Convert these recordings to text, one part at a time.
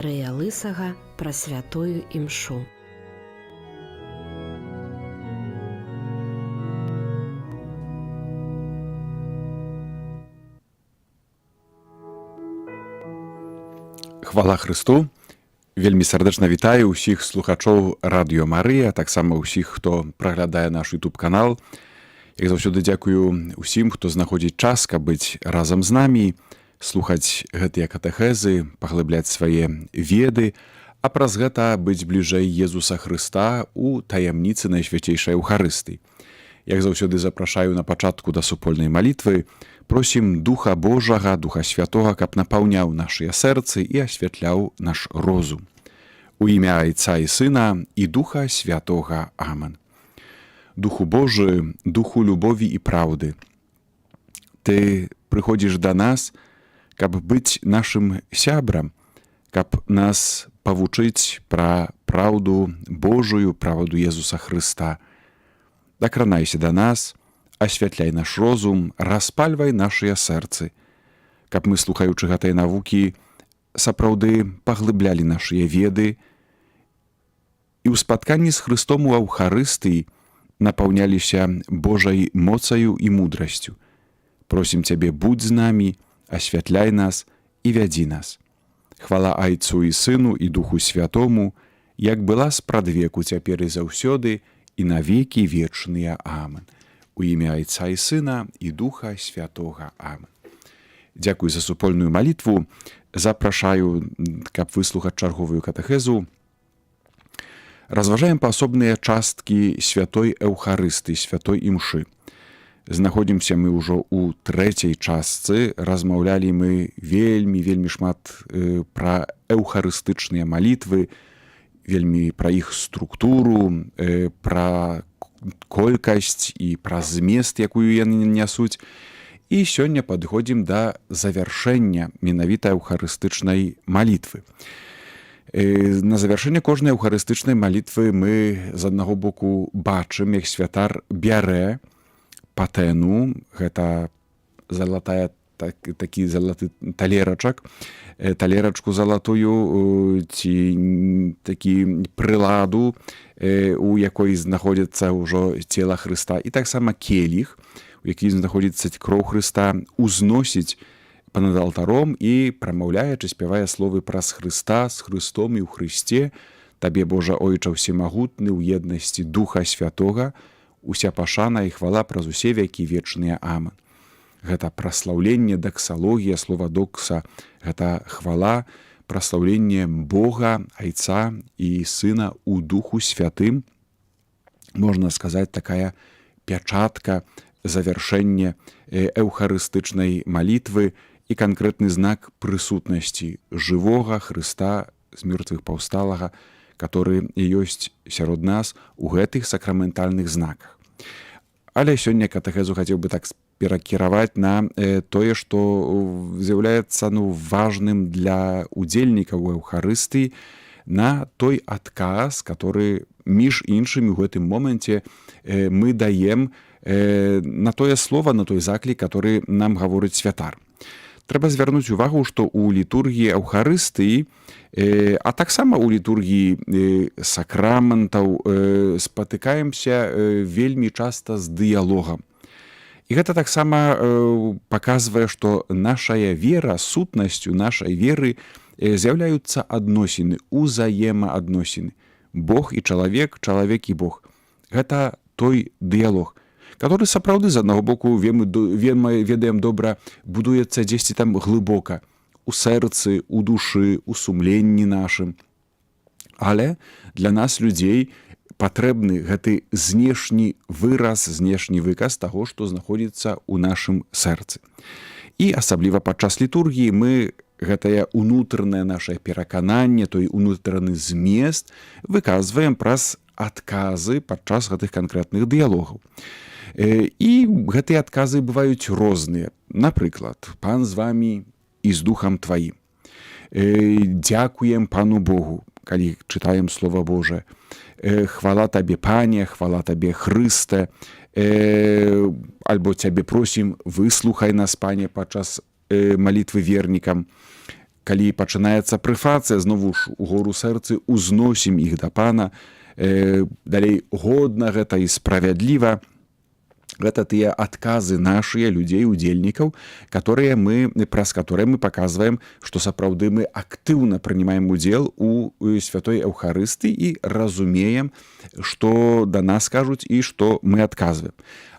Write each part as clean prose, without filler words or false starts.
Андрэя Лысага пра святую імшу. Хвала Хрысту! Вельмі сардэчна вітаю ўсіх слухачоў Радыё Марыя, таксама ўсіх, хто праглядае наш YouTube-канал. Як заўсёды дзякую ўсім, хто знаходзіць час, каб быць разам з намі, слухаць гэтыя катэхезы, паглыбляць свае веды, а праз гэта быць бліжэй Езуса Хрыста ў таямніцы Найсвяцейшай Еўхарыстыі. Як заўсёды запрашаю на пачатку да супольнай малітвы, просім Духа Божага, Духа Святога, каб напаўняў нашыя сэрцы і асвятляў наш розум. У імя Айца і Сына і Духа Святога. Амен. Духу Божы, Духу любові і праўды, Ты прыходзіш да нас, каб быць нашым сябрам, каб нас павучыць пра праўду Божую, праўду Езуса Хрыста. Дакранайся да нас, асвятляй наш розум, распальвай нашыя сэрцы, каб мы, слухаючы гэтай навукі, сапраўды паглыблялі нашыя веды і ў спатканні з Хрыстом у Еўхарыстыі напаўняліся Божай моцаю і мудрасцю. Просім Цябе, будзь з намі, асвятляй нас і вядзі нас. Хвала Айцу і Сыну і Духу Святому, як была спрадвеку, цяпер і заўсёды, і на векі вечныя. Амен. У імя Айца і Сына і Духа Святога. Амен. Дзякуй за супольную малітву. Запрашаю, каб выслухаць чарговую катэхезу. Разважаем паасобныя часткі святой Еўхарыстыі, святой імшы. Знаходзімся мы ўжо ў трэцяй частцы. Размаўлялі мы вельмі шмат пра еўхарыстычныя малітвы, вельмі пра іх структуру, пра колькасць і пра змест, якую яны нясуць. І сёння падыходзім да завяршэння менавіта еўхарыстычнай малітвы. На завяршэнне кожнай еўхарыстычнай малітвы мы з аднаго боку бачым, як святар бярэ патэну, гэта такі залаты талерачак, талерачку залатую ці такі прыладу, у якой знаходзіцца ўжо цела Хрыста, і таксама келіх, у які знаходзіцца кроў Хрыста, узносіць панад алтаром і прамаўляе ці спявае словы праз Хрыста, з Хрыстом і ў Хрысце. Табе, Божа Ойча ўсемагутны, ў еднасці Духа Святога, уся пашана і хвала праз усе векі вечныя. Амен. Гэта праслаўленне, даксалогія, слова докса, гэта хвала, праслаўленне Бога, Айца і Сына ў Духу Святым. Можна сказаць, такая пячатка, завяршэнне еўхарыстычнай малітвы і канкрэтны знак прысутнасці жывога Хрыста з мёртвых паўсталага, который ёсць сярод нас у гэтых сакраментальных знаках. Але сёння катэхезу хацеў бы так перакіраваць на тое, што з'яўляецца важным для удзельнікаў Еўхарыстыі, на той адказ, который між іншымі ў гэтым моменце мы даем на тое слова, на той заклік, который нам гаворыць святар. Трэба звярнуць увагу, што ў літургіі Еўхарыстыі, а таксама ў літургіі сакраментаў спатыкаемся вельмі часта з дыялогам. І гэта таксама паказвае, што нашая вера, сутнасцю нашай веры з'яўляюцца адносіны, узаемаадносіны. Бог і чалавек, чалавек і Бог. Гэта той дыялог, который сапраўды з аднаго боку, ведаем добра, будуецца дзесьці там глыбока, у сэрцы, у душы, у сумленні нашым. Але для нас, людзей, патрэбны гэты знешні выраз, знешні выказ таго, што знаходзіцца ў нашым сэрцы. І асабліва падчас літургіі мы гэтае ўнутранае нашае перакананне, той унутраны змест выказваем праз адказы падчас гэтых канкрэтных дыялогаў. І гэтыя адказы бываюць розныя. Напрыклад, пан з вамі і з духам тваім. Дзякуем пану Богу, калі чытаем Слова Божае. Хвала табе, пане, хвала табе, Хрысте. Альбо цябе просім, выслухай нас, пане, падчас малітвы вернікам. калі пачынаецца прэфацыя, знову ж угору сэрцы узносім іх да Пана, далей годна гэта і справядліва. Гэта тыя адказы нашыя людзей, удзельнікаў, праз которые мы паказваем, што сапраўды мы актыўна прынимаем удзел у святой Эўхарыстыі і разумеем, што да нас кажуць і што мы адказваем.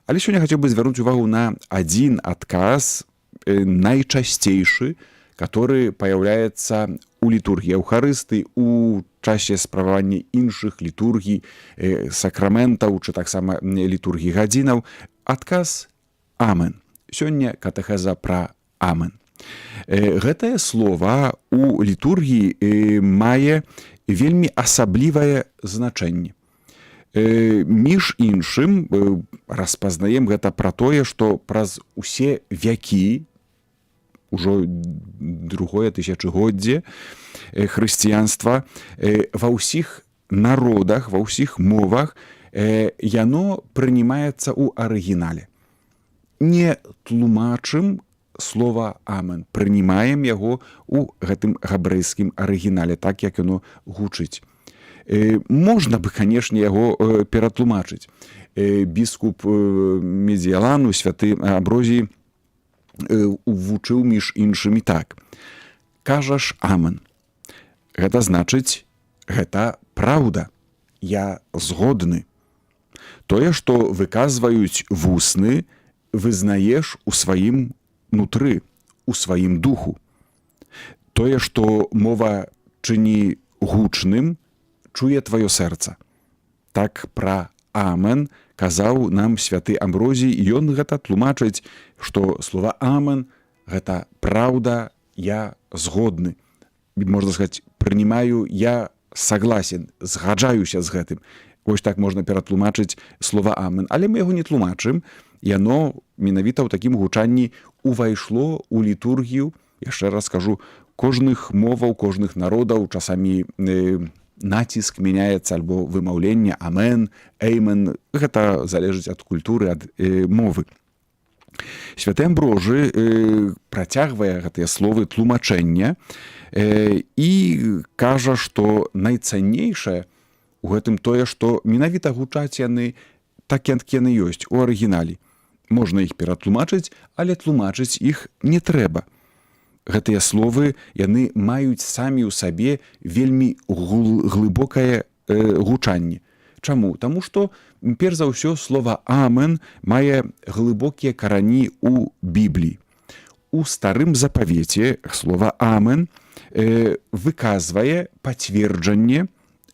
Але сёння хацеў бы звярнуць увагу на адзін адказ, найчасцейшы, который паяўляецца у літургіі Эўхарыстыі, у часе справавання іншых літургій, сакраментаў, ці таксама літургій гадзінаў. Адказ «Амен». Сёння катэхеза пра «Амен». Гэтае слова у літургіі мае вельмі асаблівае значэнне. Між іншым, распазнаем гэта пра тое, што праз усе вякі, ужо другое тысячагоддзе хрысціянства, ва ўсіх народах, ва ўсіх мовах яно прынимаецца ў арыгінале. Не тлумачым слова «Амен», прынимаем яго ў гэтым габрэйскім арыгінале, так як яно гучыць. Можна бы, канешне, яго ператлумачыць. Біскуп Медзіялану, святы Амброзій, вучыў між іншымі так. Кажаш «Амен». Гэта значыць, гэта праўда. Я згодны. Тое, што выказваюць вусны, вызнаеш у сваім нутры, у сваім духу. Тое, што мова чыні гучным, чуе тваё сэрца. Так пра «Амен» казаў нам святы Амброзій, ён гэта тлумачыць, што слова «Амен» гэта праўда, я згодны. Можна сказаць, прынимаю, я согласен, згаджаюся з гэтым. Вось так можна ператлумачыць слова «Амен». Але мы яго не тлумачым, яно менавіта ў такім гучанні увайшло ў літургію, яшчэ раз скажу, кожных моваў, кожных народаў, часамі націск мяняецца альбо вымаўленне «Амен», «Эймен». Гэта залежыць ад культуры, ад мовы. Святы Амброжы працягвае гэтыя словы тлумачэння і кажа, што найцаннейшае у гэтым тое, што менавіта гучаць яны так, як яны ёсць у арыгінале. Можна іх ператлумачыць, але тлумачыць іх не трэба. Гэтыя словы, яны маюць самі ў сабе вельмі глыбокае гучанне. Чаму? Таму што, перш за ўсё, слова «Амен» мае глыбокія карані ў Бібліі. У старым запавеце слова «Амен» выказвае пацверджанне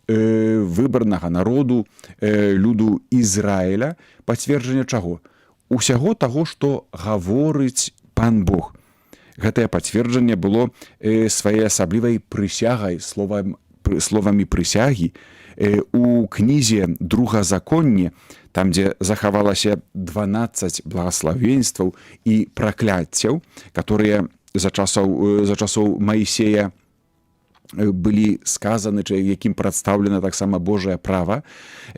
выбарнага народу, люду Ізраіля, пацверджанне чаго? Усяго таго, што гаворыць Пан Бог. Гэтае пацверджанне было сваёй асаблівай прысягай, словамі прысягі. У кнізе Другазаконне, там, дзе захавалася 12 благаславенстваў і пракляццяў, которые за часоў Маісея былі сказаны, якім прадстаўлена таксама Божае права.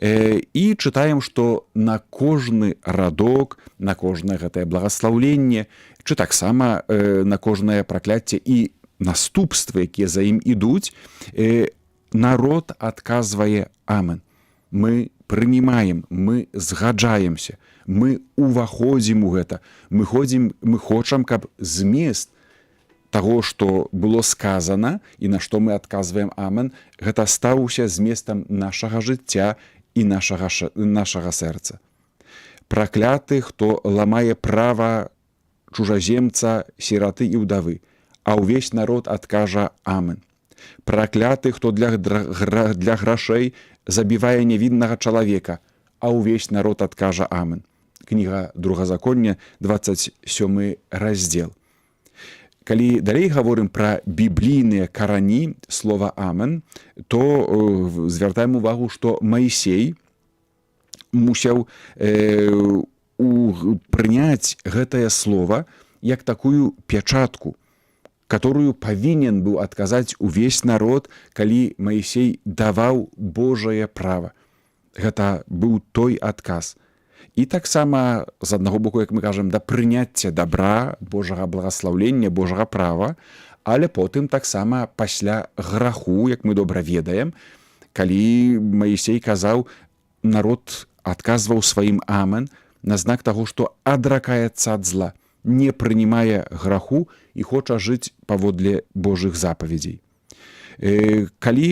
І чытаем, што на кожны радок, на кожнае гэтае благаслаўленне, ці таксама на кожнае пракляцце і наступствы, якія за ім ідуць, народ адказвае «Амен». Мы прынимаем, мы згаджаемся, мы уваходзім у гэта. Мы хочам, каб змест таго, што было сказана і на што мы адказваем «Амен», гэта стаўся зместам нашага жыцця і нашага сэрца. Пракляты, хто ламае права чужаземца, сіраты і ўдавы, а ўвесь народ адкажа «Амен». Пракляты, хто для грашэй забівае нявіннага чалавека, а ўвесь народ адкажа «Амен». Кніга Другазаконня, 27 раздзел. Калі далей гаворым пра біблійныя карані слова «Амен», то звяртаем увагу, што Маісей мусіў прыняць гэтае слова як такую пячатку, которую павінен быў адказаць увесь народ, калі Маісей даваў Божае права. Гэта быў той адказ. І таксама, з аднаго боку, як мы кажам, да прыняцця дабра, Божага благаслаўлення, Божага права, але потым таксама пасля граху, як мы добра ведаем, калі Маісей казаў, народ адказваў сваім амен на знак таго, што адракаецца ад зла, не прынимае граху і хоча жыць паводле Божых запаведзей. Калі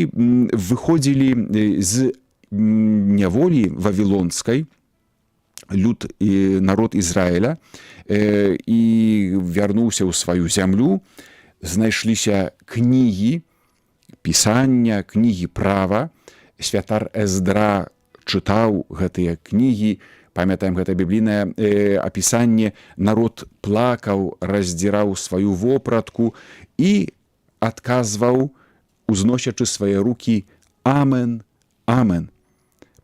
выходзілі з няволі вавілонскай народ Ізраіля і вярнуўся ў сваю зямлю, знайшліся кнігі, пісання, кнігі права. Святар Эздра чытаў гэтыя кнігі, памятаем гэта біблійнае апісанне, народ плакаў, раздзіраў сваю вопратку і адказваў, узносячы свае рукі: «Амен, амен».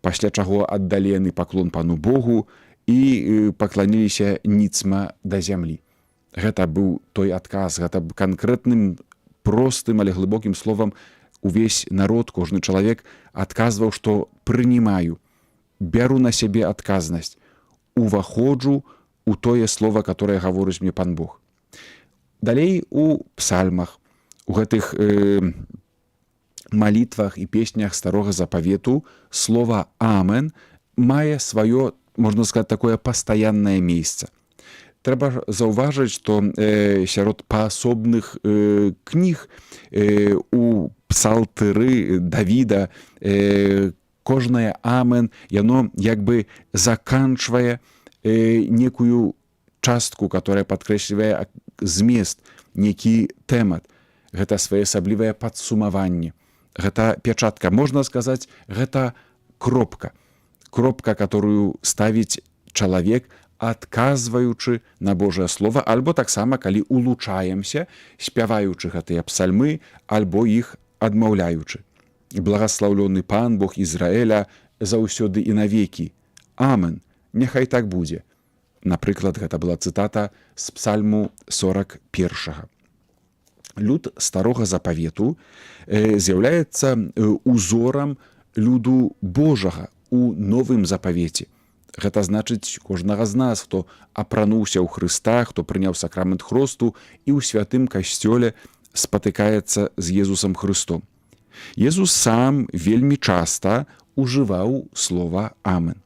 Пасля чаго аддалі яны паклон пану Богу і пакланіліся ніцма да зямлі. Гэта быў той адказ, гэта канкрэтным, простым, але глыбокім словам увесь народ, кожны чалавек адказваў, што прынимаю, бяру на сябе адказнасць, уваходжу у тое слова, которое гаворыць мне пан Бог. Далей у псальмах, у гэтых малітвах і песнях старога запавету слова «амен» мае сваё, можна сказаць, такое пастаяннае месца. Трэба заўважыць, што сярод паасобных кніг у псалтыры Давіда кожнае «амен», яно як бы заканчвае некую частку, которая падкрэслівае змест, некі тэмат. Гэта своеасаблівае падсумаванне. Гэта пячатка, можна сказаць, гэта кропка. Кропка, которую ставіць чалавек, адказваючы на Божае Слово, альбо таксама, калі улучаемся, спяваючы гэтыя псальмы, альбо іх адмаўляючы. Благаслаўлёны пан, Бог Ізраэля, заўсёды і навекі. Амен. Няхай так будзе. Напрыклад, гэта была цытата з псальму 41. Люд старога запавету з'яўляецца узорам люду Божага у новым запавеце. Гэта значыць кожнага з нас, хто апрануўся ў Хрыста, хто прыняў сакрамент хросту і ў святым касцёле спатыкаецца з Езусам Хрыстом. Езус сам вельмі часта ужываў слова «амен».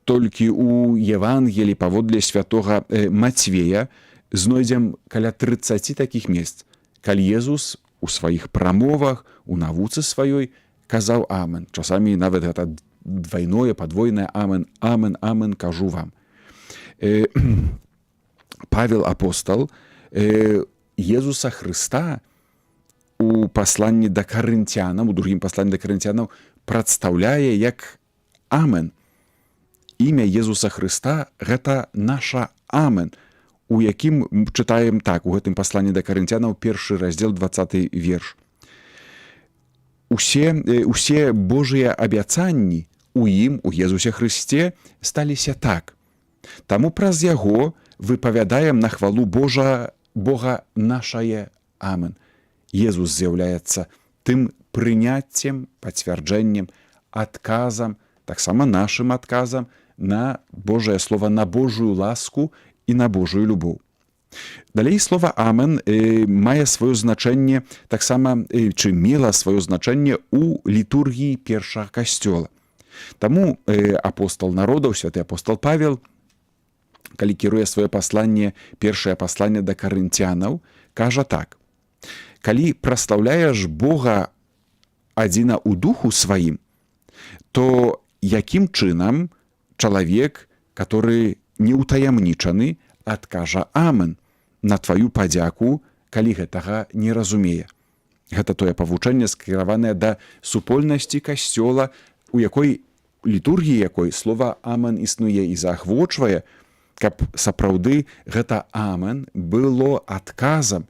Толькі ў Евангелі паводле святога Мацвея знойдзем каля 30 такіх месц, калі Езус у сваіх прамовах, у навуцы сваёй казаў «амен». Часамі нават гэта двойное, подвойное «амен», «амен», «амен», кажу вам. Павел апостол Езуса Хрыста у пасланні да карынцянам, у другім пасланні да карынцянаў прадстаўляе як «амен». Імя Езуса Хрыста – гэта наша «амен», у якім чытаем так, у гэтым пасланні да карынцянаў, 1 раздзел, 20 верш. Усе Божыя абяцанні у ім, у Езусе Хрысце, сталіся так. Таму праз яго выпавядаем на хвалу Бога нашае «амен». Езус з'яўляецца тым прыняццем, пацвярджэннем, адказам, таксама нашым адказам на Божае Слово, на Божую ласку і на Божую любоў. Далей слова «амен» мае сваё значэнне, таксама, чы мела сваё значэнне ў літургіі першага касцёла. Таму апостол народаў, святы апостол Павел, калі кіруе сваё пасланне, першае пасланне да карынцянаў, кажа так: «Калі праслаўляеш Бога адзіна ў духу сваім, то якім чынам чалавек, который не ўтаямнічаны, адкажа «амен» на тваю падзяку, калі гэтага не разумее». Гэта тое павучэнне, скіраванае да супольнасці касцёла, у якой літургіі якой слова «амен» існуе і заахвочвае, каб сапраўды гэта «амен» было адказам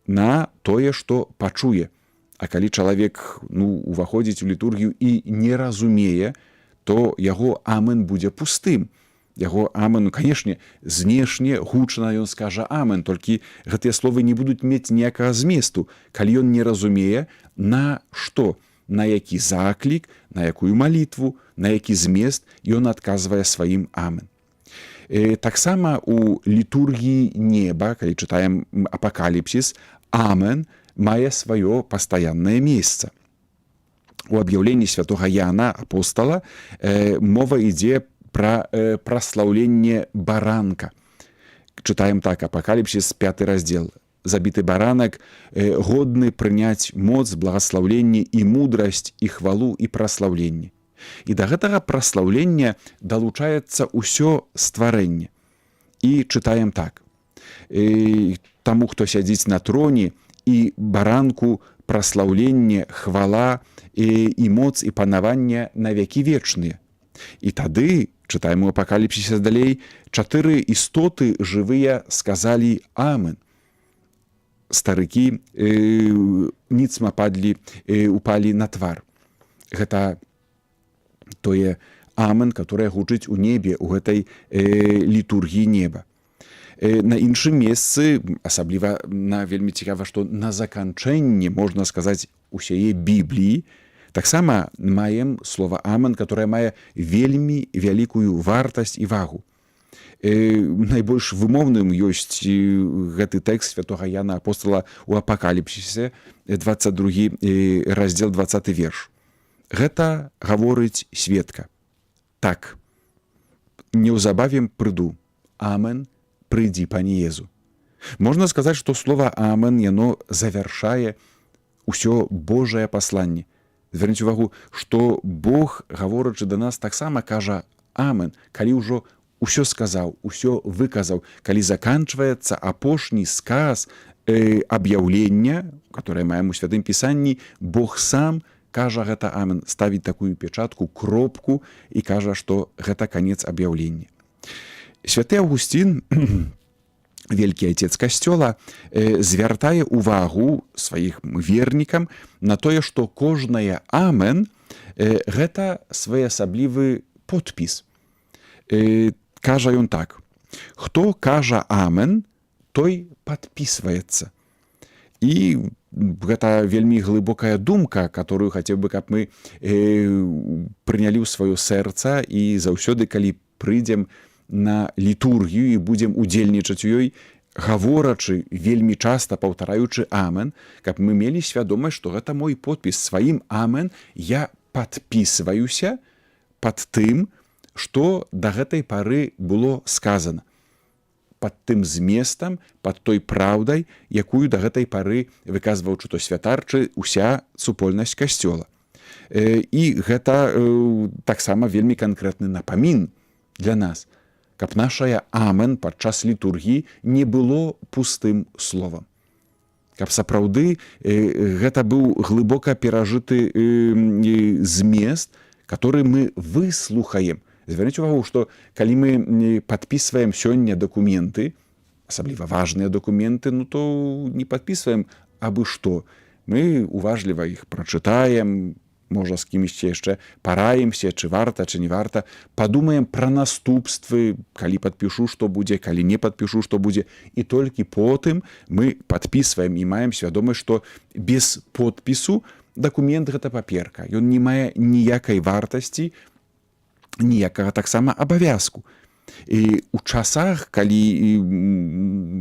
на тое, што пачуе. А калі чалавек уваходзіць у літургію і не разумее, то яго «амен» будзе пустым. Яго «амен», канешне, знешне, гучна ён скажа «амен», толькі гэтыя словы не будуць мець ніякага зместу, калі ён не разумее, на што, на які заклік, на якую малітву, на які змест ён адказвае сваім «амен». Таксама у літургіі неба, калі чытаем апакаліпсіс, амен мае сваё пастаяннае месца. У аб'яўленні святога Яна апостала мова ідзе пра праслаўленне баранка. Чытаем так, апакаліпсіс 5 раздзел. Забіты баранак годны прыняць моц, благаслаўленне і мудрасць, і хвалу, і праслаўленне. І да гэтага праслаўлення далучаецца ўсё стварэнне. І чытаем так. Таму, хто сядзіць на троне, і баранку праслаўленне, хвала, і моц, і панаванне на векі вечныя. І тады, чытаем у апакаліпсісе далей, 4 істоты жывыя сказалі амен. Старыкі ніцма упалі на твар. Гэта тое амен, которое гучыць у небе у гэтай літургіі неба. На іншым месцы, асабліва вельмі цікава, што на заканчэнні, можна сказаць, усяе Бібліі, таксама маем слова амен, которое мае вельмі вялікую вартасць і вагу. Найбольш вымоўным ёсць гэты тэкст святога Яна апостала у апакаліпсісе, 22 раздзел 20 верш. Гэта гаворыць сведка. Так, неўзабаве прыйду. Амен, прыйдзі, пане Езу. Можна сказаць, што слова амен, яно завяршае ўсё Божае пасланне. Звярніце увагу, што Бог, гаворачы да нас, таксама кажа амен, калі ўжо ўсё сказаў, усё выказаў, калі заканчваецца апошні сказ аб'яўлення, которое маем у Святым Пісанні, Бог сам кажа гэта амен, ставіць такую печатку, кропку і кажа, што гэта канец аб'яўлення. Святы Аўгусцін, вялікі айцец касцёла, звяртае ўвагу сваіх вернікам на тое, што кожнае амен гэта своеасаблівы подпіс. Кажа ён так: хто кажа амен, той падпісваецца. І гэта вельмі глыбокая думка, которую хацеў бы, каб мы прынялі ў сваё сэрца і заўсёды, калі прыйдзем на літургію і будзем удзельнічаць у ёй, гаворачы, вельмі часта паўтараючы амен, каб мы мелі свядомасць, што гэта мой подпіс. Сваім амен я падпісваюся пад тым, што да гэтай пары было сказана, пад тым зместам, пад той праўдай, якую да гэтай пары выказваў чы то святар, чы уся супольнасць касцёла. І гэта таксама вельмі канкрэтны напамін для нас, каб нашая амен падчас літургіі не было пустым словам. Каб сапраўды гэта быў глыбока перажыты змест, который мы выслухаем. Звярніце увагу, што калі мы падпісваем сёння дакументы, асабліва важныя дакументы, то не падпісваем абы што. Мы уважліва іх прачытаем, можа, з кімсьці яшчэ параімся, чы варта, чы не варта, падумаем пра наступствы, калі падпішу, што будзе, калі не падпішу, што будзе, і толькі потым мы падпісваем і маем свядомасць, што без подпісу дакумент гэта паперка. Ён не мае ніякай вартасці, ніякага таксама абавязку. І ў часах, калі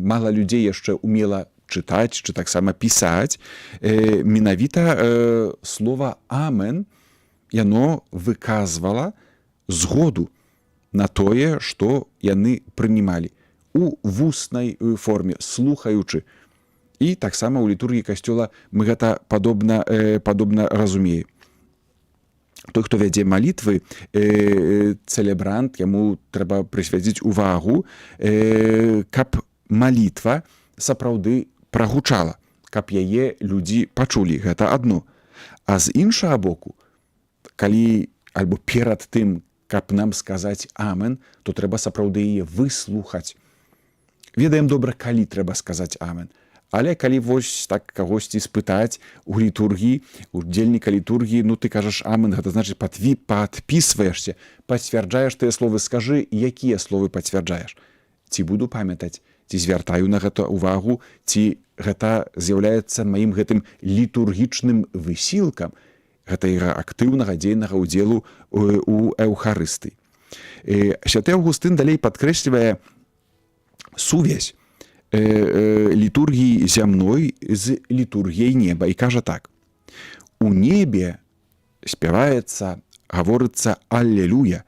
мала людзей яшчэ умела чытаць, чи таксама пісаць, менавіта слова амен, яно выказвала згоду на тое, што яны прынімалі у вуснай форме, слухаючы. І таксама ў літургіі касцёла мы гэта падобна разумеем. Той, хто вядзе малітвы, цэлебрант, яму трэба прысвяціць увагу, каб малітва сапраўды прагучала, каб яе людзі пачулі, гэта адно. А з іншага боку, калі альбо перад тым, каб нам сказаць амен, то трэба сапраўды яе выслухаць. Ведаем добра, калі трэба сказаць амен. Але калі вось так кагосьці спытаць у літургіі, удзельніка літургіі, ты кажаш амен, гэта значыць падпісваешся, пацвярджаеш тыя словы, скажы, якія словы пацвярджаеш. Ці буду памятаць, ці звяртаю на гэта ўвагу, ці гэта з'яўляецца маім гэтым літургічным высілкам гэтага актыўнага дзейнага ўдзелу у эўхарыстыі. Святы Аўгустын далей падкрэслівае сувязь літургіі зямной з літургіяй неба і кажа так: у небе спяваецца, гаворыцца аллелуя,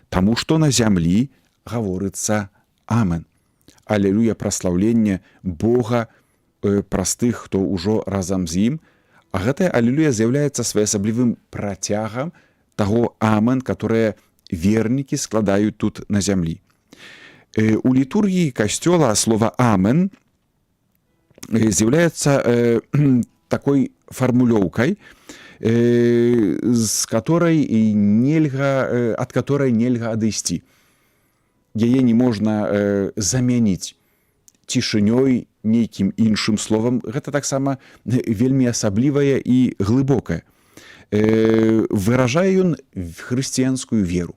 таму што на зямлі гаворыцца амен. Аллелуя праслаўленне Бога праз тых, хто ўжо разам з ім, а гэтая аллелуя з'яўляецца своеасаблівым працягам таго амен, которое вернікі складаюць тут на зямлі. У літургіі касцёла слова амен з'яўляецца такой фармулёўкай, от которой нельга адысці. Яе не можна замяніць цішынёй, нейкім іншым словам. Гэта таксама вельмі асаблівае і глыбокае. Выражае ён хрысціянскую веру.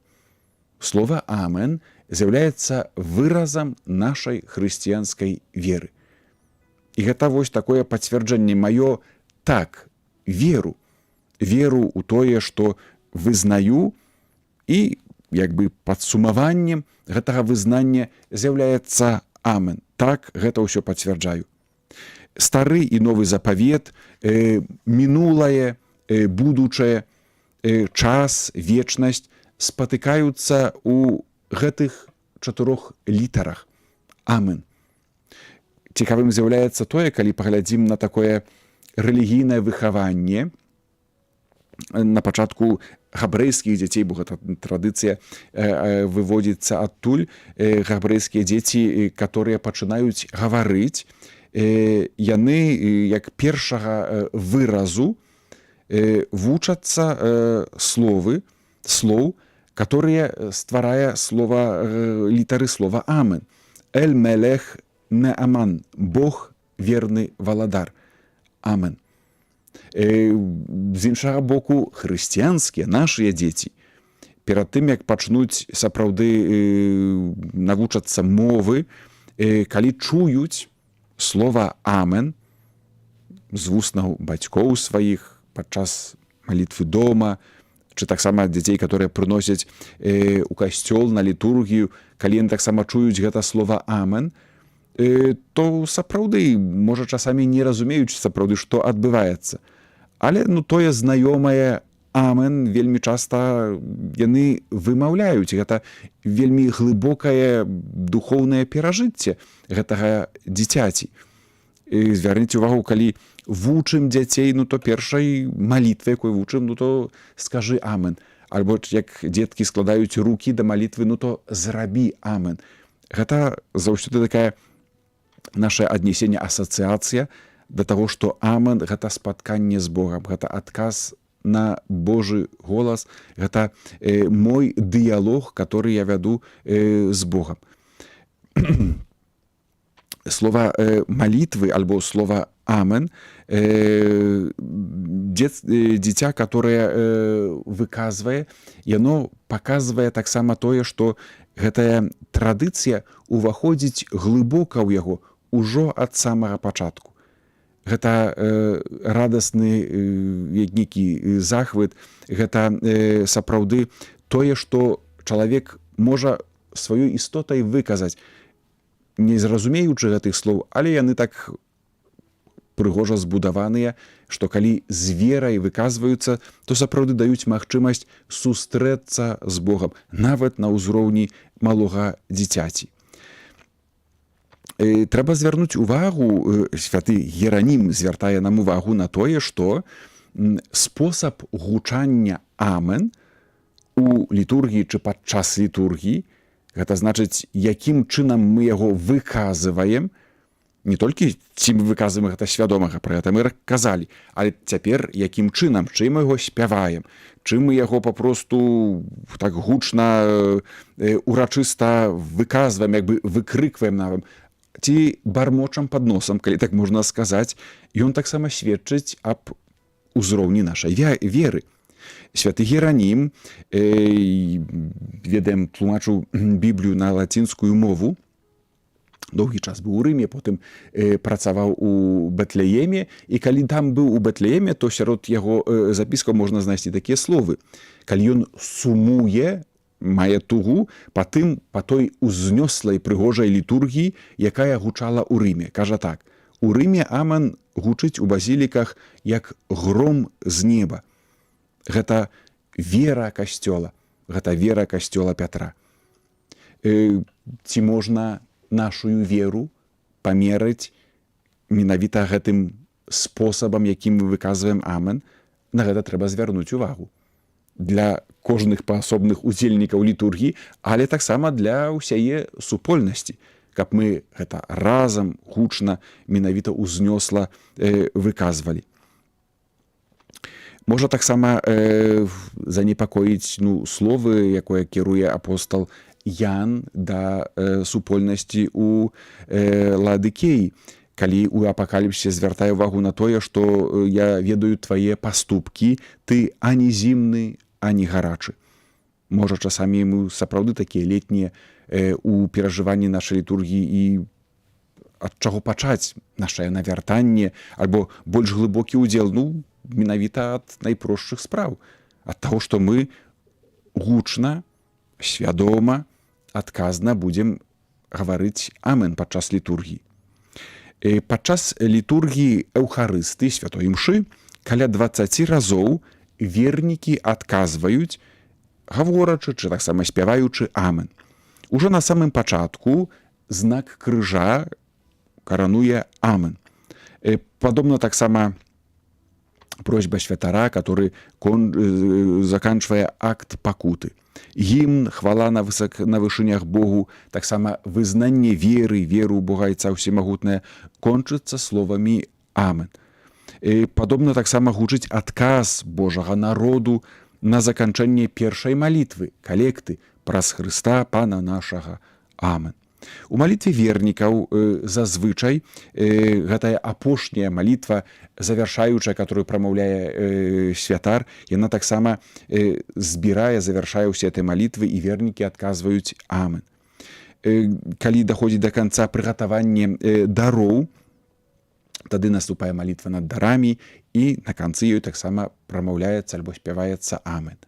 Слова амен з'яўляецца выразам нашай хрысціянскай веры. І гэта вось такое пацверджанне маё: так, веру ў тое, што вызнаю, і як бы падсумаваннем гэтага вызнання з'яўляецца амен. Так, гэта ўсё пацвярджаю. Стары і новы запавет, мінулае, будучае, час, вечнасць спатыкаюцца ў гэтых 4 літарах амен. Цікавым з'яўляецца тое, калі паглядзім на такое рэлігійнае выхаванне на пачатку габрэйскіх дзяцей, бо гэта традыцыя выводзіцца адтуль. Габрэйскія дзеці, которые пачынаюць гаварыць, яны як першага выразу вучацца слоў, которые стварае літары слова амен. Эль мелех не аман, Бог верны валадар. Амен. З іншага боку, хрысціянскія, нашыя дзеці, перад тым, як пачнуць сапраўды навучацца мовы, калі чуюць слова амен з вуснаў бацькоў сваіх падчас малітвы дома, чи таксама дзяцей, которые прыносяць у касцёл на літургію, калі яны таксама чуюць гэта слова амен, то сапраўды, можа, часамі не разумеюць сапраўды, што адбываецца. Але тое знаёмае амен вельмі часта яны вымаўляюць. Гэта вельмі глыбокае духоўнае перажыцце гэтага дзіцяці. Звярніце ўвагу, калі вучым дзяцей, то першай малітвы, якой вучым, то скажы амен. Альбо як дзеткі складаюць рукі да малітвы, то зрабі амен. Гэта заўсёды такая наша аднесенне, асацыяцыя да таго, што амен — гэта спатканне з Богам, гэта адказ на Божы голас, гэта мой дыялог, который я вяду з Богам. Слова малітвы альбо слова амен, дзіця, которое выказвае, яно паказвае таксама тое, што гэтая традыцыя уваходзіць глыбока ў яго ўжо ад самага пачатку. Гэта радасны нейкі захват, гэта сапраўды тое, што чалавек можа сваёй істотай выказаць, не зразумеючы гэтых слоў, але яны так прыгожа збудаваныя, што калі з верай выказваюцца, то сапраўды даюць магчымасць сустрэцца з Богам, нават на ўзроўні малога дзіцяці. Трэба звярнуць увагу, святы Геранім звяртае нам увагу на тое, што спосаб гучання амен у літургіі чи падчас літургіі, гэта значыць, якім чынам мы яго выказваем, не толькі ці мы выказваем гэта свядомага, пра гэта мы казалі, але цяпер якім чынам, чым мы яго спяваем, чым мы яго папросту так гучна, урачыста выказваем, як бы выкрыкваем нават, ці бармочам пад носам, калі так можна сказаць, ён таксама сведчыць аб узроўні нашай веры. Святы Геранім, ведаем, тлумачыў Біблію на лацінскую мову, доўгі час быў у Рыме, потым працаваў у Бэтлееме, і калі там быў у Бэтлееме, то сярод яго запіскаў можна знайсці такія словы. Калі ён сумуе мае тугу па той узнёслай прыгожай літургіі, якая гучала ў Рыме. Кажа так: у Рыме амен гучыць у базіліках як гром з неба. Гэта вера касцёла, гэта вера касцёла Пятра. Ці можна нашую веру памерыць менавіта гэтым спосабам, якім мы выказваем амен? На гэта трэба звярнуць увагу. Для кожных паасобных удзельнікаў літургіі, але таксама для ўсяе супольнасці, каб мы гэта разам гучна менавіта узнёсла выказвалі. Можа таксама занепакоіць словы, якое кіруе апостал Ян да супольнасці ў Ладыкеі, калі ў апакаліпсісе звяртае ўвагу на тое, што я ведаю твае паступкі, ты ані зімны, ані гарачы. Можа, часамі мы сапраўды такія летнія у перажыванні нашай літургіі і ад чаго пачаць нашае навяртанне альбо больш глыбокі ўдзел, менавіта ад найпростшых спраў, ад таго, што мы гучна, свядома, адказна будзем гаварыць амен падчас літургіі. Падчас літургіі эўхарысты, святой імшы, каля 20 разоў вернікі адказваюць, гаворачы, ці таксама спяваючы амен. Ужо на самым пачатку знак крыжа карануе амен. Падобна таксама просьба святара, который заканчвае акт пакуты. Гімн, хвала на вышынях Богу, таксама вызнанне веры ў Бога Айца Усемагутнае кончыцца словамі амен. Падобна таксама гучыць адказ Божага народу на заканчэнне першай малітвы, калекты праз Хрыста Пана нашага. Амен. У малітве вернікаў зазвычай гэтая апошняя малітва, завяршаючая, которую прамаўляе святар, яна таксама збірае, завяршае ўсе этой малітвы, і вернікі адказваюць амен. Калі даходзіць да канца прыгатаванне дароў, тады наступае малітва над дарамі, і на канцы ёй таксама прамаўляецца альбо спяваецца амен.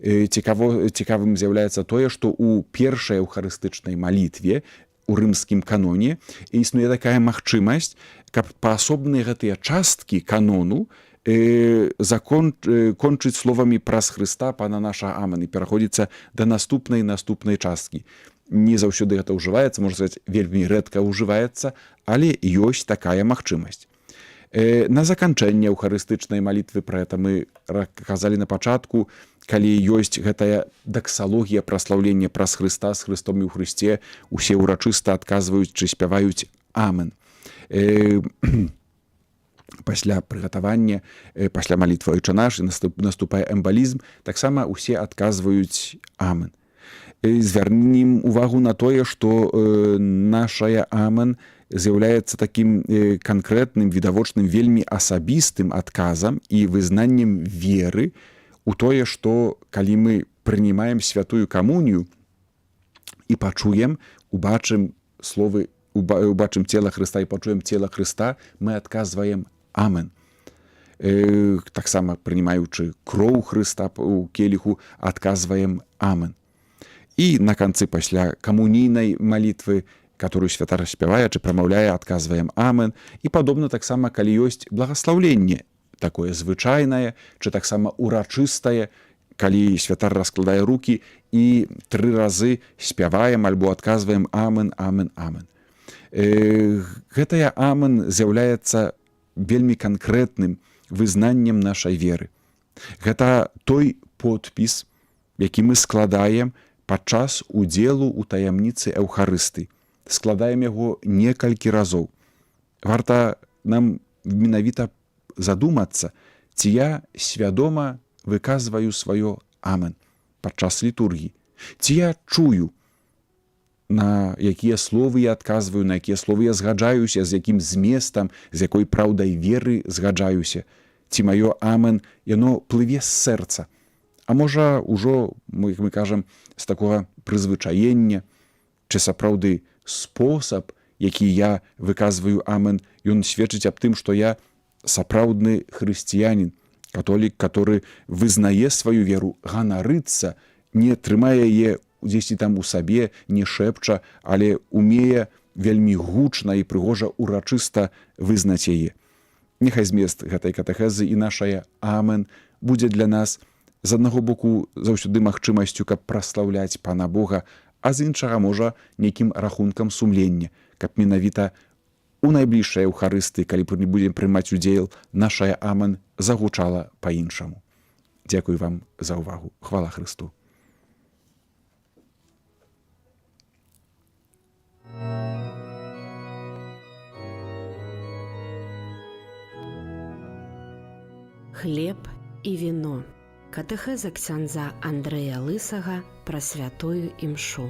Цікавым з'яўляецца тое, што ў першай эўхарыстычнай малітве у рымскім каноне існуе такая магчымасць, каб паасобныя гэтыя часткі канону кончыць словамі праз Хрыста Пана наша амен і пераходзіцца да наступнай часткі. Не заўсёды гэта ўжываецца, можна сказаць, вельмі рэдка ўжываецца, але ёсць такая магчымасць. На заканчэнне эўхарыстычнай малітвы, пра гэта мы казалі на пачатку, калі ёсць гэтая даксалогія праслаўлення праз Хрыста, з Хрыстом і ў Хрысце, усе ўрачыста адказваюць ці спяваюць амен. Пасля прыгатавання, пасля малітвы Отче наш, наступае эмбалізм, таксама усе адказваюць амен. Звярнем увагу на тое, што нашая амен з'яўляецца такім канкрэтным, відавочным, вельмі асабістым адказам і вызнаннем веры у тое, што калі мы прынімаем святую камунію і пачуем, убачым словы, убачым цела Хрыста і пачуем цела Хрыста, мы адказваем амен. Таксама прынімаючы кроў Хрыста у келіху, адказваем амен. І на канцы пасля камунійнай малітвы, которую святар спявае, чи прамаўляе, адказваем амен. І падобна таксама, калі ёсць благаслаўленне, такое звычайнае, чи таксама урачыстае, калі святар раскладае рукі і 3 разы спяваем альбо адказваем амен, амен, амен. Гэтая амен з'яўляецца вельмі канкрэтным вызнаннем нашай веры. Гэта той подпіс, які мы складаем падчас удзелу ў таямніцы Эўхарысты. Складаем яго некалькі разоў. Варта нам менавіта задумацца, ці я свядома выказваю сваё амен падчас літургіі, ці я чую, на якія словы я адказваю, на якія словы я згаджаюся, з якім зместам, з якой праўдай веры згаджаюся, ці маё амен, яно плыве з сэрца. А можа, ужо, як мы кажам, з такога прызвычаення, чи сапраўды спосаб, які я выказваю амен, ён сведчыць аб тым, што я сапраўдны хрысціянін, католік, который вызнае сваю веру, ганарыцца не трымае яе дзесьці там у сабе, не шэпча, але умее вельмі гучна і прыгожа урачыста вызнаць яе. Няхай змест гэтай катэхезы і нашая амен будзе для нас з аднаго боку заўсёды магчымасцю, каб праслаўляць Пана Бога, а з іншага, можа, нейкім рахункам сумлення, каб менавіта у найбліжшай Еўхарыстыі, калі будзем прымаць удзел, нашая амен загучала па-іншаму. Дзякую вам за ўвагу. Хвала Хрысту. Хлеб і віно. Катэхеза ксяндза Андрэя Лысага пра святую імшу.